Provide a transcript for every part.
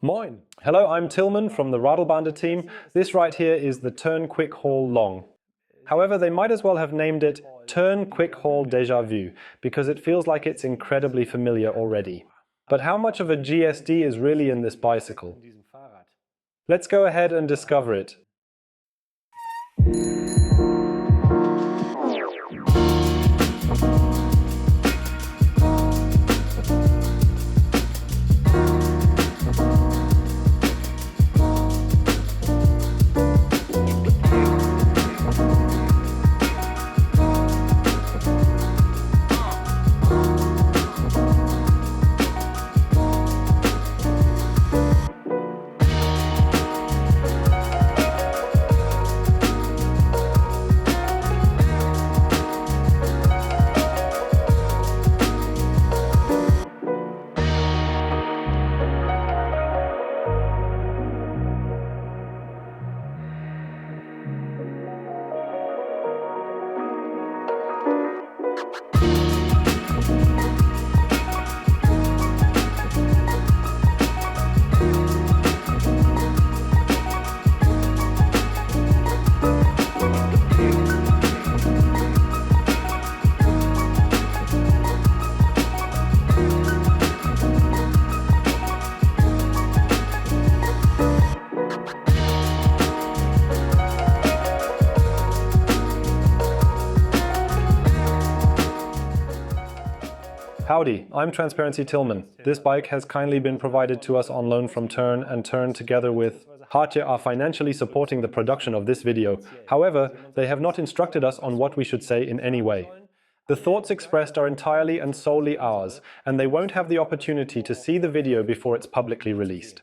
Moin! Hello, I'm Tillman from the Radelbande team. This right here is the Tern Quick Haul Long. However, they might as well have named it Tern Quick Haul Déjà Vu, because it feels like it's incredibly familiar already. But how much of a GSD is really in this bicycle? Let's go ahead and discover it. Howdy, I'm Transparency Tillman. This bike has kindly been provided to us on loan from Tern, and Tern together with Hartje are financially supporting the production of this video. However, they have not instructed us on what we should say in any way. The thoughts expressed are entirely and solely ours, and they won't have the opportunity to see the video before it's publicly released.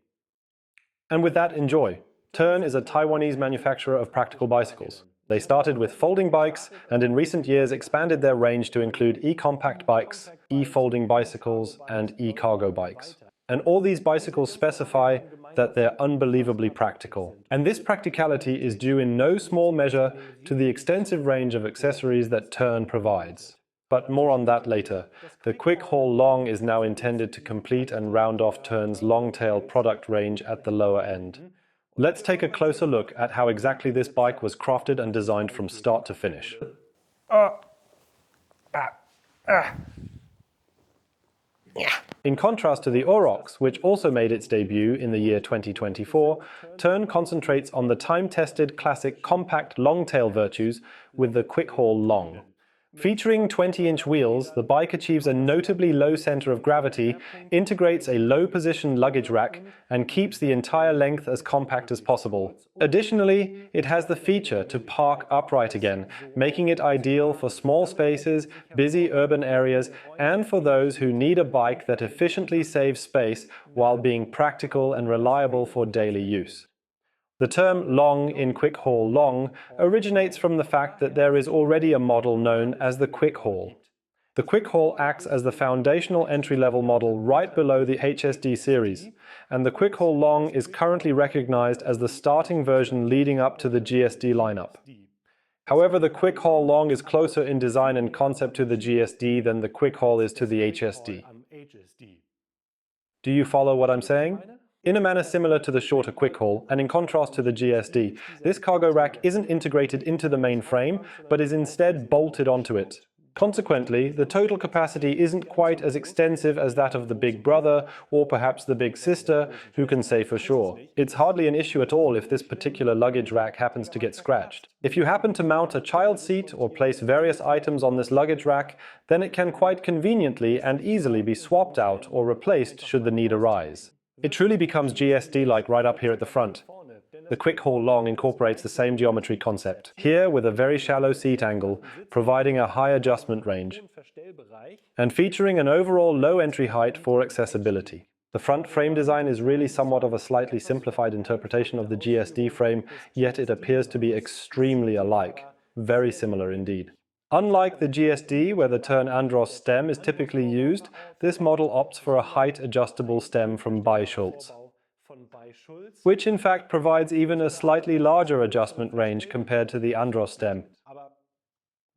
And with that, enjoy. Tern is a Taiwanese manufacturer of practical bicycles. They started with folding bikes and in recent years expanded their range to include e-compact bikes, e-folding bicycles and e-cargo bikes. And all these bicycles specify that they're unbelievably practical. And this practicality is due in no small measure to the extensive range of accessories that Tern provides. But more on that later. The Quick Haul Long is now intended to complete and round off Tern's long-tail product range at the lower end. Let's take a closer look at how exactly this bike was crafted and designed from start to finish. In contrast to the Aurochs, which also made its debut in the year 2024, Tern concentrates on the time-tested classic compact long-tail virtues with the Quick Haul Long. Featuring 20-inch wheels, the bike achieves a notably low center of gravity, integrates a low-position luggage rack, and keeps the entire length as compact as possible. Additionally, it has the feature to park upright again, making it ideal for small spaces, busy urban areas, and for those who need a bike that efficiently saves space while being practical and reliable for daily use. The term long in Quick Haul Long originates from the fact that there is already a model known as the Quick Haul. The Quick Haul acts as the foundational entry-level model right below the HSD series, and the Quick Haul Long is currently recognized as the starting version leading up to the GSD lineup. However, the Quick Haul Long is closer in design and concept to the GSD than the Quick Haul is to the HSD. Do you follow what I'm saying? In a manner similar to the shorter Quick Haul, and in contrast to the GSD, this cargo rack isn't integrated into the main frame, but is instead bolted onto it. Consequently, the total capacity isn't quite as extensive as that of the big brother, or perhaps the big sister, who can say for sure. It's hardly an issue at all if this particular luggage rack happens to get scratched. If you happen to mount a child seat or place various items on this luggage rack, then it can quite conveniently and easily be swapped out or replaced should the need arise. It truly becomes GSD-like right up here at the front. The Quick Haul Long incorporates the same geometry concept, here with a very shallow seat angle, providing a high adjustment range, and featuring an overall low entry height for accessibility. The front frame design is really somewhat of a slightly simplified interpretation of the GSD frame, yet it appears to be extremely alike, very similar indeed. Unlike the GSD, where the Tern Andros stem is typically used, this model opts for a height-adjustable stem from Schultz, which in fact provides even a slightly larger adjustment range compared to the Andros stem.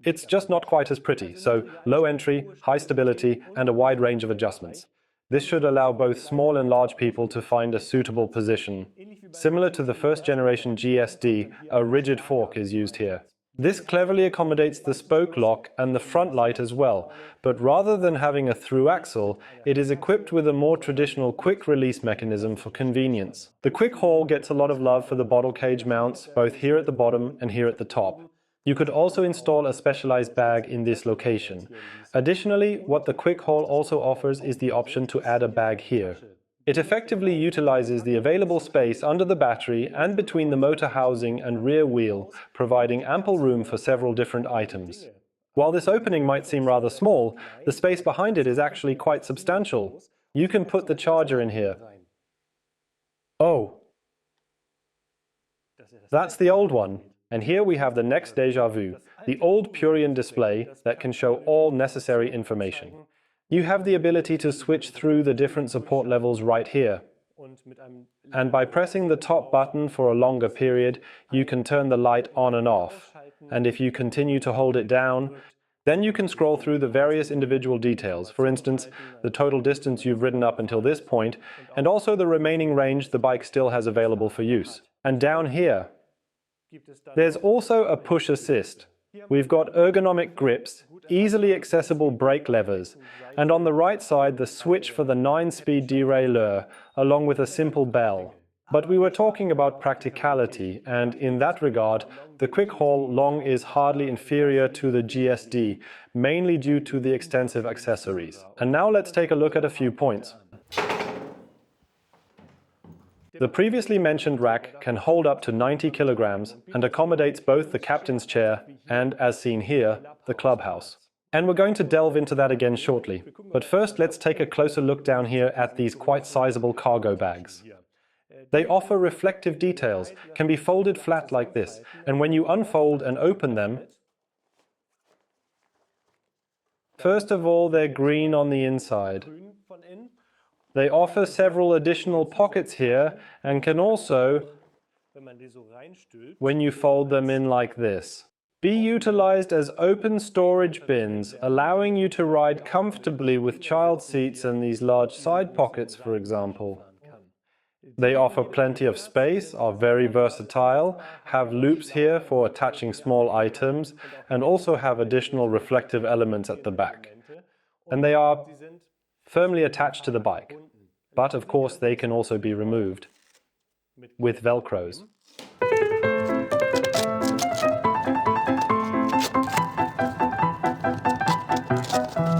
It's just not quite as pretty, so low entry, high stability, and a wide range of adjustments. This should allow both small and large people to find a suitable position. Similar to the first generation GSD, a rigid fork is used here. This cleverly accommodates the spoke lock and the front light as well, but rather than having a through axle, it is equipped with a more traditional quick release mechanism for convenience. The Quick Haul gets a lot of love for the bottle cage mounts, both here at the bottom and here at the top. You could also install a specialized bag in this location. Additionally, what the Quick Haul also offers is the option to add a bag here. It effectively utilizes the available space under the battery and between the motor housing and rear wheel, providing ample room for several different items. While this opening might seem rather small, the space behind it is actually quite substantial. You can put the charger in here. Oh, that's the old one. And here we have the next déjà vu, the old Purion display that can show all necessary information. You have the ability to switch through the different support levels right here. And by pressing the top button for a longer period, you can turn the light on and off. And if you continue to hold it down, then you can scroll through the various individual details, for instance, the total distance you've ridden up until this point, and also the remaining range the bike still has available for use. And down here, there's also a push assist. We've got ergonomic grips, easily accessible brake levers, and on the right side the switch for the 9-speed derailleur, along with a simple bell. But we were talking about practicality, and in that regard, the Quick Haul Long is hardly inferior to the GSD, mainly due to the extensive accessories. And now let's take a look at a few points. The previously mentioned rack can hold up to 90 kilograms and accommodates both the captain's chair and, as seen here, the clubhouse. And we're going to delve into that again shortly. But first, let's take a closer look down here at these quite sizable cargo bags. They offer reflective details, can be folded flat like this, and when you unfold and open them, first of all, they're green on the inside. They offer several additional pockets here and can also, when you fold them in like this, be utilized as open storage bins, allowing you to ride comfortably with child seats and these large side pockets, for example. They offer plenty of space, are very versatile, have loops here for attaching small items, and also have additional reflective elements at the back. And they are firmly attached to the bike, but of course they can also be removed with Velcros.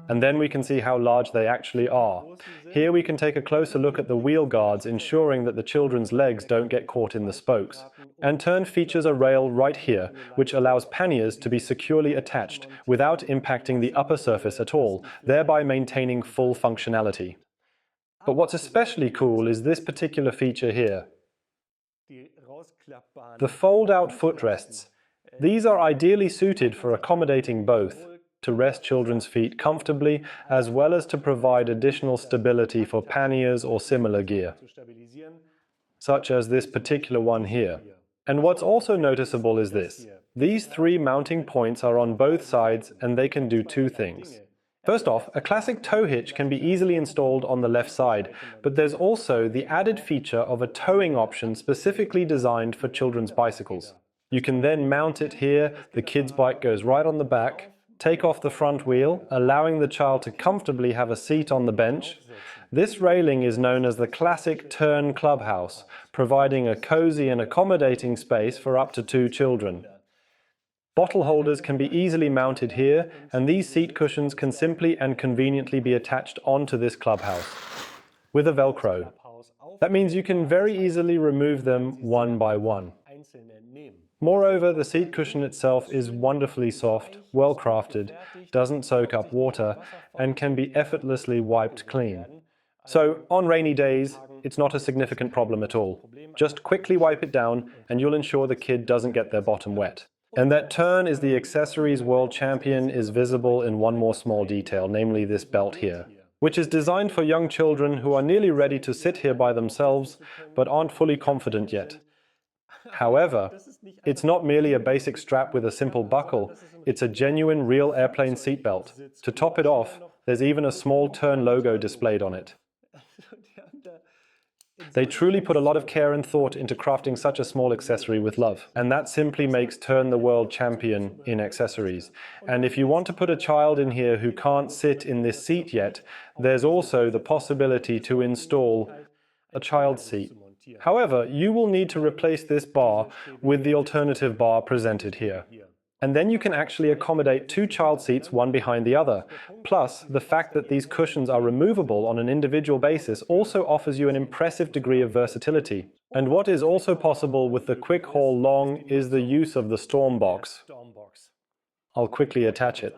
And then we can see how large they actually are. Here we can take a closer look at the wheel guards, ensuring that the children's legs don't get caught in the spokes. And Tern features a rail right here, which allows panniers to be securely attached without impacting the upper surface at all, thereby maintaining full functionality. But what's especially cool is this particular feature here. The fold-out footrests. These are ideally suited for accommodating both, to rest children's feet comfortably, as well as to provide additional stability for panniers or similar gear, such as this particular one here. And what's also noticeable is this. These three mounting points are on both sides and they can do two things. First off, a classic tow hitch can be easily installed on the left side, but there's also the added feature of a towing option specifically designed for children's bicycles. You can then mount it here, the kid's bike goes right on the back, take off the front wheel, allowing the child to comfortably have a seat on the bench. This railing is known as the classic Tern clubhouse, providing a cozy and accommodating space for up to 2 children. Bottle holders can be easily mounted here, and these seat cushions can simply and conveniently be attached onto this clubhouse with a Velcro. That means you can very easily remove them one by one. Moreover, the seat cushion itself is wonderfully soft, well crafted, doesn't soak up water, and can be effortlessly wiped clean. So, on rainy days, it's not a significant problem at all. Just quickly wipe it down and you'll ensure the kid doesn't get their bottom wet. And that Tern is the accessories world champion is visible in one more small detail, namely this belt here, which is designed for young children who are nearly ready to sit here by themselves, but aren't fully confident yet. However, it's not merely a basic strap with a simple buckle, it's a genuine real airplane seatbelt. To top it off, there's even a small Tern logo displayed on it. They truly put a lot of care and thought into crafting such a small accessory with love. And that simply makes Tern the world champion in accessories. And if you want to put a child in here who can't sit in this seat yet, there's also the possibility to install a child seat. However, you will need to replace this bar with the alternative bar presented here. And then you can actually accommodate two child seats, one behind the other. Plus, the fact that these cushions are removable on an individual basis also offers you an impressive degree of versatility. And what is also possible with the Quick Haul Long is the use of the Storm Box. I'll quickly attach it.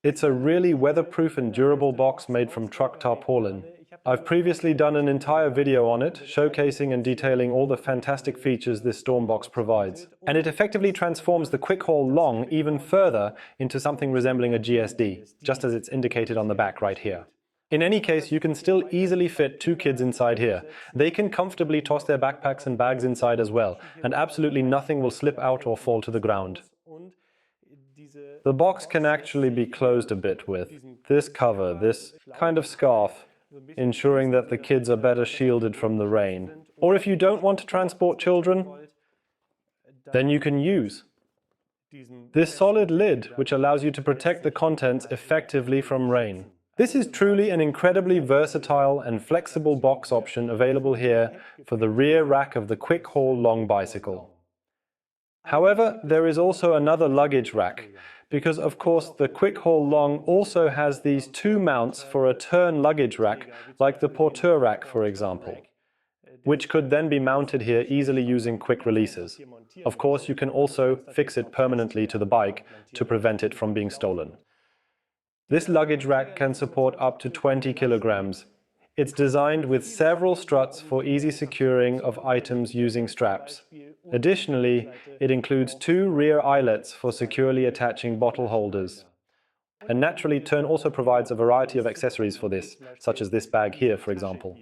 It's a really weatherproof and durable box made from truck tarpaulin. I've previously done an entire video on it, showcasing and detailing all the fantastic features this Storm Box provides. And it effectively transforms the Quick Haul Long even further into something resembling a GSD, just as it's indicated on the back right here. In any case, you can still easily fit two kids inside here. They can comfortably toss their backpacks and bags inside as well, and absolutely nothing will slip out or fall to the ground. The box can actually be closed a bit with this cover, this kind of scarf, ensuring that the kids are better shielded from the rain. Or if you don't want to transport children, then you can use this solid lid, which allows you to protect the contents effectively from rain. This is truly an incredibly versatile and flexible box option available here for the rear rack of the Quick Haul Long bicycle. However, there is also another luggage rack, because of course the Quick Haul Long also has these two mounts for a Tern luggage rack, like the porteur rack for example, which could then be mounted here easily using quick releases. Of course, you can also fix it permanently to the bike to prevent it from being stolen. This luggage rack can support up to 20 kilograms. It's designed with several struts for easy securing of items using straps. Additionally, it includes two rear eyelets for securely attaching bottle holders. And naturally, Tern also provides a variety of accessories for this, such as this bag here, for example.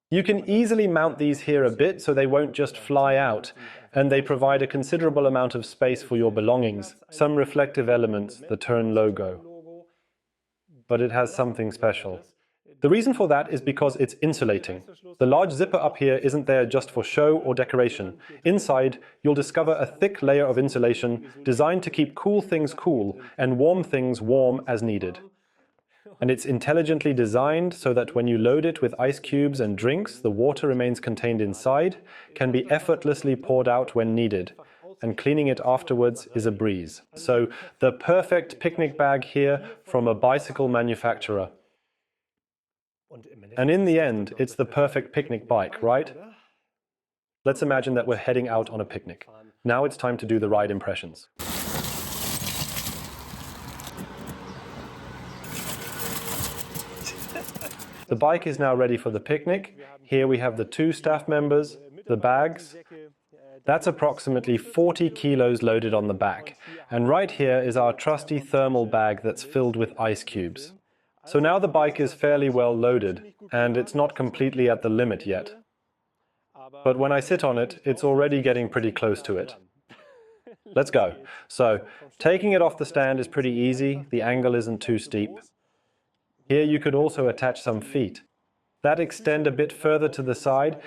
You can easily mount these here a bit so they won't just fly out, and they provide a considerable amount of space for your belongings, some reflective elements, the Tern logo. But it has something special. The reason for that is because it's insulating. The large zipper up here isn't there just for show or decoration. Inside, you'll discover a thick layer of insulation designed to keep cool things cool and warm things warm as needed. And it's intelligently designed so that when you load it with ice cubes and drinks, the water remains contained inside, can be effortlessly poured out when needed, and cleaning it afterwards is a breeze. So, the perfect picnic bag here from a bicycle manufacturer. And in the end, it's the perfect picnic bike, right? Let's imagine that we're heading out on a picnic. Now it's time to do the ride impressions. The bike is now ready for the picnic. Here we have the two staff members, the bags. That's approximately 40 kilos loaded on the back. And right here is our trusty thermal bag that's filled with ice cubes. So now the bike is fairly well loaded, and it's not completely at the limit yet. But when I sit on it, it's already getting pretty close to it. Let's go. So, taking it off the stand is pretty easy, the angle isn't too steep. Here you could also attach some feet that extend a bit further to the side,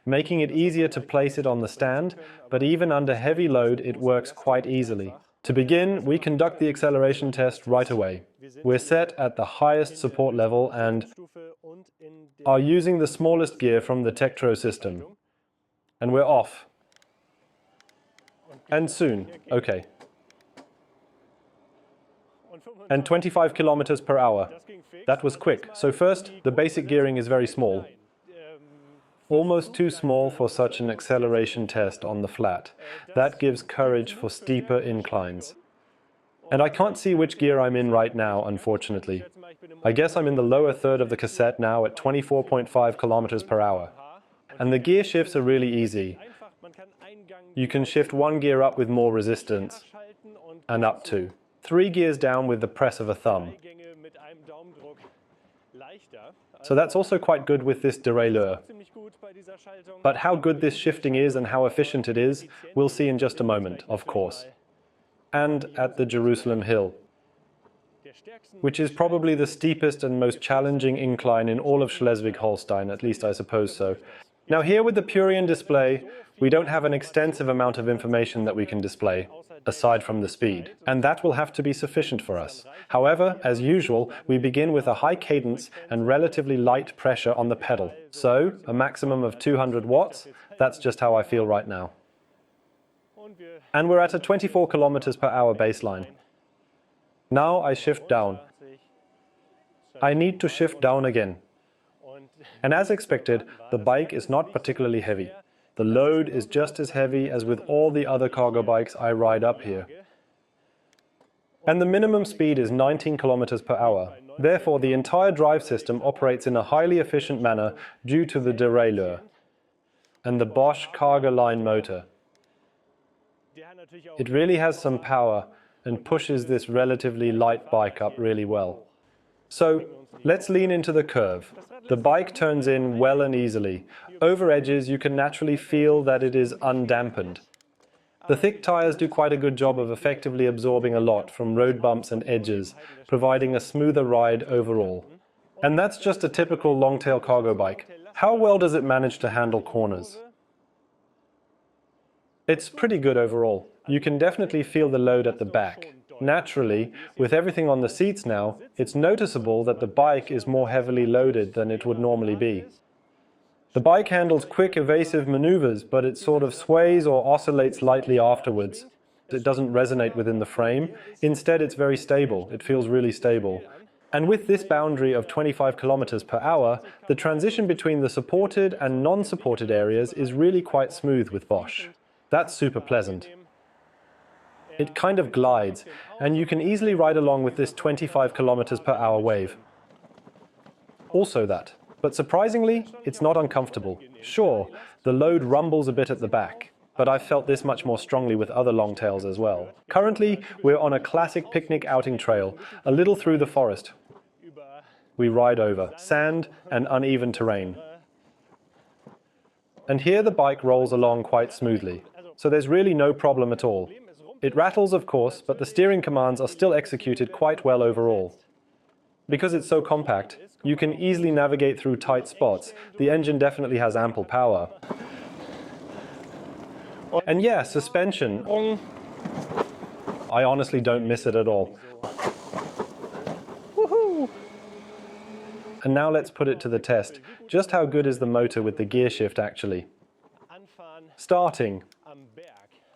making it easier to place it on the stand, but even under heavy load it works quite easily. To begin, we conduct the acceleration test right away. We're set at the highest support level and are using the smallest gear from the Tektro system. And we're off. And soon, okay. And 25 kilometers per hour. That was quick. So first, the basic gearing is very small. Almost too small for such an acceleration test on the flat. That gives courage for steeper inclines. And I can't see which gear I'm in right now, unfortunately. I guess I'm in the lower third of the cassette now at 24.5 kilometers per hour. And the gear shifts are really easy. You can shift one gear up with more resistance, and up to 3 gears down with the press of a thumb. So that's also quite good with this derailleur. But how good this shifting is and how efficient it is, we'll see in just a moment, of course. And at the Jerusalem Hill. which is probably the steepest and most challenging incline in all of Schleswig-Holstein, at least I suppose so. Now here with the Purion display, we don't have an extensive amount of information that we can display, aside from the speed, and that will have to be sufficient for us. However, as usual, we begin with a high cadence and relatively light pressure on the pedal. So, a maximum of 200 watts, that's just how I feel right now. And we're at a 24 kilometers per hour baseline. Now I shift down. I need to shift down again. And as expected, the bike is not particularly heavy. The load is just as heavy as with all the other cargo bikes I ride up here. And the minimum speed is 19 kilometers per hour. Therefore, the entire drive system operates in a highly efficient manner due to the derailleur and the Bosch Cargoline motor. It really has some power and pushes this relatively light bike up really well. So, let's lean into the curve. The bike turns in well and easily. Over edges, you can naturally feel that it is undampened. The thick tires do quite a good job of effectively absorbing a lot from road bumps and edges, providing a smoother ride overall. And that's just a typical long-tail cargo bike. How well does it manage to handle corners? It's pretty good overall. You can definitely feel the load at the back. Naturally, with everything on the seats now, it's noticeable that the bike is more heavily loaded than it would normally be. The bike handles quick, evasive maneuvers, but it sort of sways or oscillates lightly afterwards. It doesn't resonate within the frame. Instead, it's very stable. It feels really stable. And with this boundary of 25 kilometers per hour, the transition between the supported and non-supported areas is really quite smooth with Bosch. That's super pleasant. It kind of glides, and you can easily ride along with this 25 kilometers per hour wave. Also that. But surprisingly, it's not uncomfortable. Sure, the load rumbles a bit at the back, but I've felt this much more strongly with other longtails as well. Currently, we're on a classic picnic outing trail, a little through the forest. We ride over sand and uneven terrain. And here the bike rolls along quite smoothly, so there's really no problem at all. It rattles, of course, but the steering commands are still executed quite well overall. Because it's so compact, you can easily navigate through tight spots. The engine definitely has ample power. And yeah, suspension. I honestly don't miss it at all. Woohoo! And now let's put it to the test. Just how good is the motor with the gear shift actually? Starting.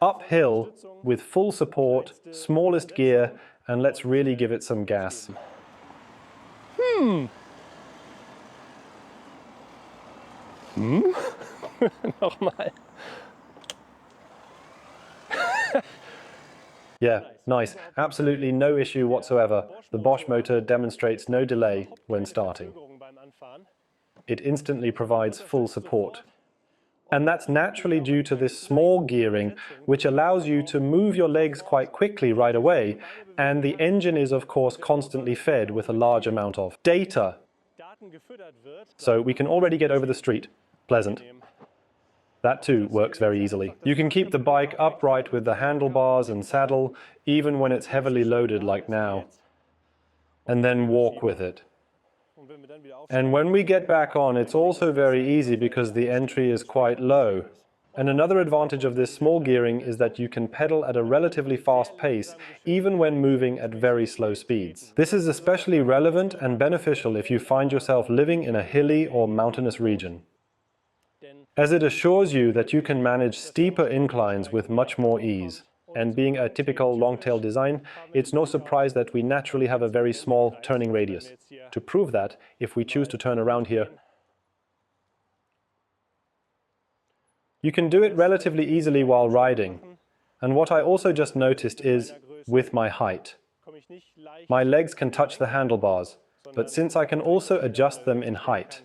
Uphill, with full support, smallest gear, and let's really give it some gas. Nochmal. Yeah, nice. Absolutely no issue whatsoever. The Bosch motor demonstrates no delay when starting. It instantly provides full support. And that's naturally due to this small gearing, which allows you to move your legs quite quickly right away, and the engine is of course constantly fed with a large amount of data. So we can already get over the street. Pleasant. That too works very easily. You can keep the bike upright with the handlebars and saddle, even when it's heavily loaded like now, and then walk with it. And when we get back on, it's also very easy because the entry is quite low. And another advantage of this small gearing is that you can pedal at a relatively fast pace, even when moving at very slow speeds. This is especially relevant and beneficial if you find yourself living in a hilly or mountainous region, as it assures you that you can manage steeper inclines with much more ease. And being a typical long-tail design, it's no surprise that we naturally have a very small turning radius. To prove that, if we choose to turn around here, you can do it relatively easily while riding. And what I also just noticed is, with my height, my legs can touch the handlebars, but since I can also adjust them in height,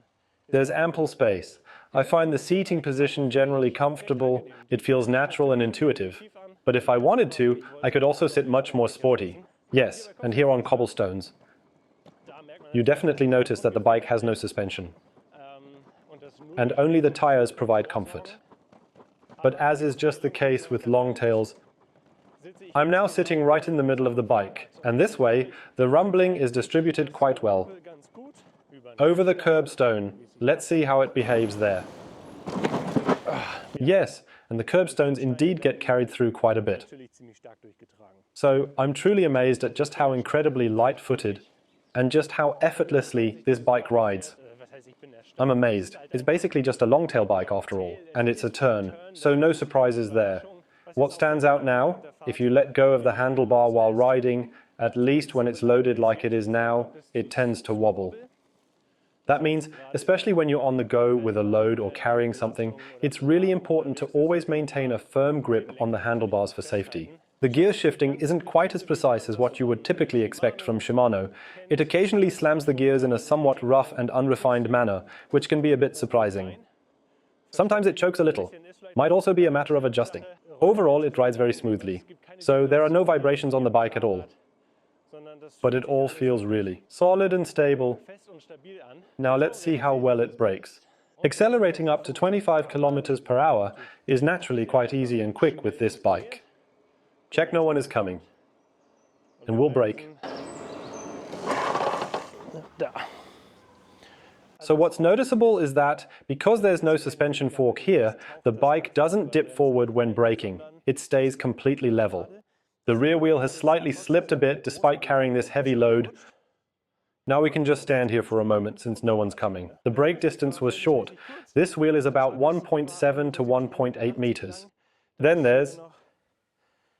there's ample space. I find the seating position generally comfortable, it feels natural and intuitive. But if I wanted to, I could also sit much more sporty. Yes, and here on cobblestones. You definitely notice that the bike has no suspension. And only the tires provide comfort. But as is just the case with long tails, I'm now sitting right in the middle of the bike, and this way, the rumbling is distributed quite well. Over the curbstone, let's see how it behaves there. Yes, and the curbstones indeed get carried through quite a bit. So I'm truly amazed at just how incredibly light-footed and just how effortlessly this bike rides. I'm amazed. It's basically just a long-tail bike after all, and it's a Tern, so no surprises there. What stands out now, if you let go of the handlebar while riding, at least when it's loaded like it is now, it tends to wobble. That means, especially when you're on the go with a load or carrying something, it's really important to always maintain a firm grip on the handlebars for safety. The gear shifting isn't quite as precise as what you would typically expect from Shimano. It occasionally slams the gears in a somewhat rough and unrefined manner, which can be a bit surprising. Sometimes it chokes a little. Might also be a matter of adjusting. Overall, it rides very smoothly, so there are no vibrations on the bike at all. But it all feels really solid and stable. Now let's see how well it brakes. Accelerating up to 25 kilometers per hour is naturally quite easy and quick with this bike. Check no one is coming. And we'll brake. So what's noticeable is that, because there's no suspension fork here, the bike doesn't dip forward when braking. It stays completely level. The rear wheel has slightly slipped a bit despite carrying this heavy load. Now we can just stand here for a moment since no one's coming. The brake distance was short. This wheel is about 1.7 to 1.8 meters. Then there's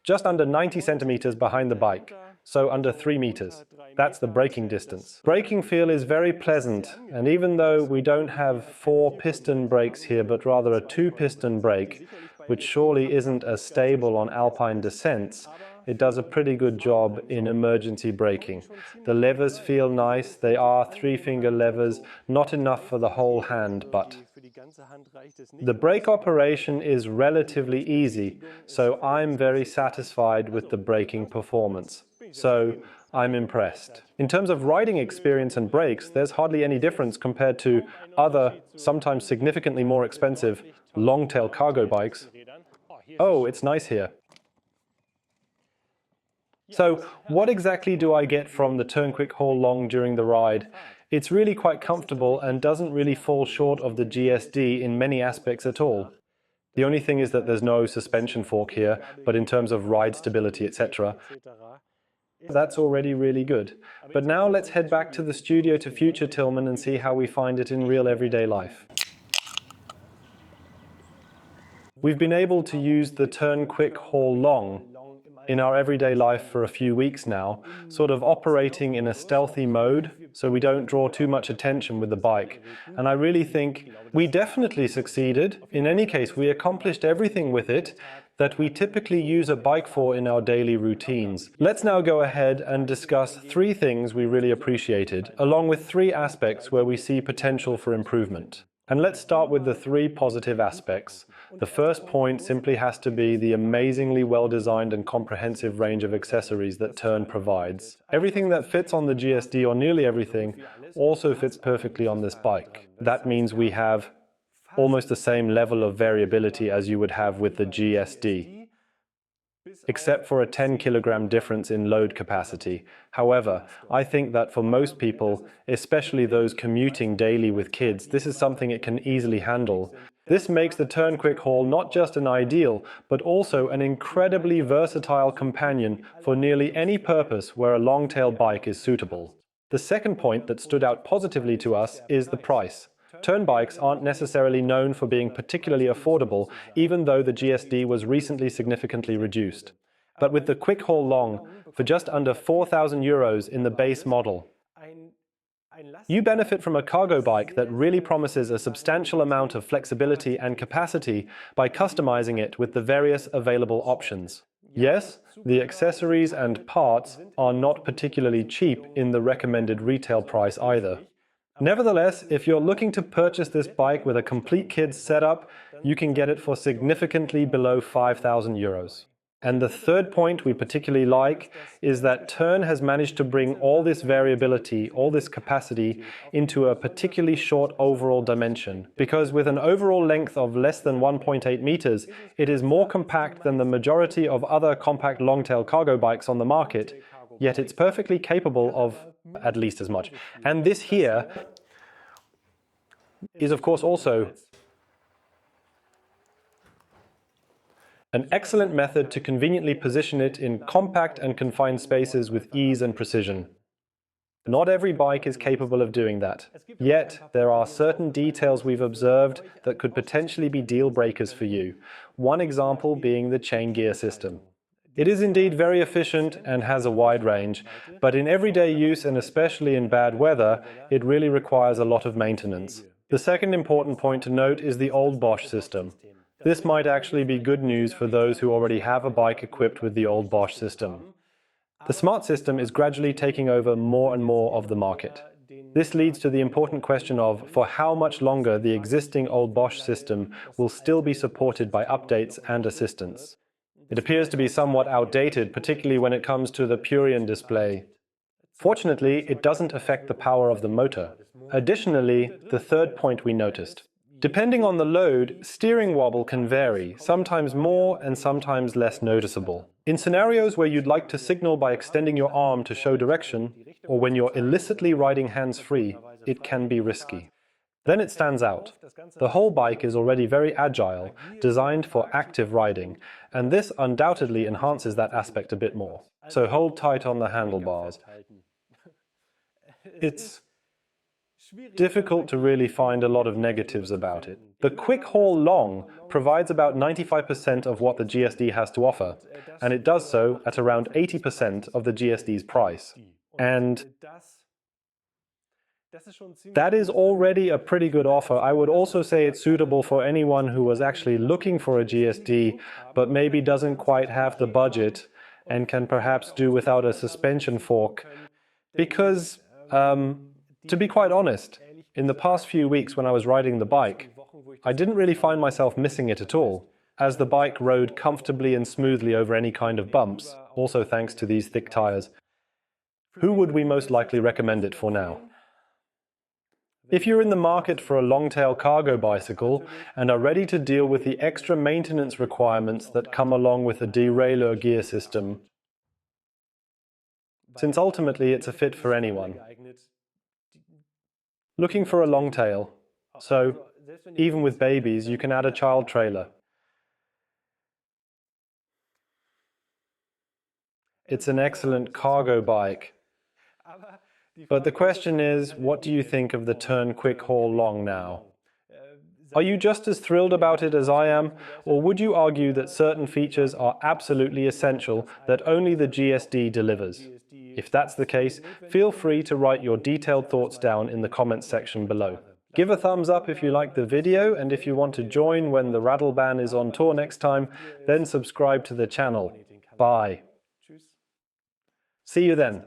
just under 90 centimeters behind the bike, so under 3 meters. That's the braking distance. Braking feel is very pleasant, and even though we don't have 4 piston brakes here, but rather a 2-piston brake, which surely isn't as stable on alpine descents, it does a pretty good job in emergency braking. The levers feel nice, they are 3-finger levers, not enough for the whole hand, but the brake operation is relatively easy, so I'm very satisfied with the braking performance. So I'm impressed. In terms of riding experience and brakes, there's hardly any difference compared to other, sometimes significantly more expensive, long-tail cargo bikes. Oh, it's nice here. So what exactly do I get from the Tern Quick Haul Long during the ride? It's really quite comfortable and doesn't really fall short of the GSD in many aspects at all. The only thing is that there's no suspension fork here, but in terms of ride stability, etc., that's already really good. But now let's head back to the studio to future Tillman and see how we find it in real everyday life. We've been able to use the Tern Quick Haul Long in our everyday life for a few weeks now, sort of operating in a stealthy mode, so we don't draw too much attention with the bike. And I really think we definitely succeeded. In any case, we accomplished everything with it that we typically use a bike for in our daily routines. Let's now go ahead and discuss 3 things we really appreciated, along with 3 aspects where we see potential for improvement. And let's start with the 3 positive aspects. The first point simply has to be the amazingly well-designed and comprehensive range of accessories that Tern provides. Everything that fits on the GSD, or nearly everything, also fits perfectly on this bike. That means we have almost the same level of variability as you would have with the GSD, except for a 10-kilogram difference in load capacity. However, I think that for most people, especially those commuting daily with kids, this is something it can easily handle. This makes the Tern Quick Haul not just an ideal, but also an incredibly versatile companion for nearly any purpose where a long-tail bike is suitable. The second point that stood out positively to us is the price. Tern bikes aren't necessarily known for being particularly affordable, even though the GSD was recently significantly reduced. But with the Quick Haul Long, for just under 4,000 euros in the base model, you benefit from a cargo bike that really promises a substantial amount of flexibility and capacity by customizing it with the various available options. Yes, the accessories and parts are not particularly cheap in the recommended retail price either. Nevertheless, if you're looking to purchase this bike with a complete kid's setup, you can get it for significantly below 5,000 euros. And the third point we particularly like is that Tern has managed to bring all this variability, all this capacity into a particularly short overall dimension. Because with an overall length of less than 1.8 meters, it is more compact than the majority of other compact long-tail cargo bikes on the market, yet it's perfectly capable of at least as much. And this here is of course also an excellent method to conveniently position it in compact and confined spaces with ease and precision. Not every bike is capable of doing that. Yet, there are certain details we've observed that could potentially be deal breakers for you. One example being the chain gear system. It is indeed very efficient and has a wide range, but in everyday use and especially in bad weather, it really requires a lot of maintenance. The second important point to note is the old Bosch system. This might actually be good news for those who already have a bike equipped with the old Bosch system. The smart system is gradually taking over more and more of the market. This leads to the important question of for how much longer the existing old Bosch system will still be supported by updates and assistance. It appears to be somewhat outdated, particularly when it comes to the Purion display. Fortunately, it doesn't affect the power of the motor. Additionally, the third point we noticed. Depending on the load, steering wobble can vary, sometimes more and sometimes less noticeable. In scenarios where you'd like to signal by extending your arm to show direction, or when you're illicitly riding hands-free, it can be risky. Then it stands out. The whole bike is already very agile, designed for active riding, and this undoubtedly enhances that aspect a bit more. So hold tight on the handlebars. It's difficult to really find a lot of negatives about it. The Quick Haul Long provides about 95% of what the GSD has to offer, and it does so at around 80% of the GSD's price. And that is already a pretty good offer. I would also say it's suitable for anyone who was actually looking for a GSD, but maybe doesn't quite have the budget and can perhaps do without a suspension fork. Because to be quite honest, in the past few weeks when I was riding the bike, I didn't really find myself missing it at all, as the bike rode comfortably and smoothly over any kind of bumps, also thanks to these thick tires. Who would we most likely recommend it for now? If you're in the market for a long-tail cargo bicycle and are ready to deal with the extra maintenance requirements that come along with a derailleur gear system, since ultimately it's a fit for anyone. Looking for a long tail, so even with babies you can add a child trailer. It's an excellent cargo bike. But the question is, what do you think of the Tern Quick Haul Long now? Are you just as thrilled about it as I am, or would you argue that certain features are absolutely essential that only the GSD delivers? If that's the case, feel free to write your detailed thoughts down in the comments section below. Give a thumbs up if you like the video, and if you want to join when the Radelbande is on tour next time, then subscribe to the channel. Bye. See you then.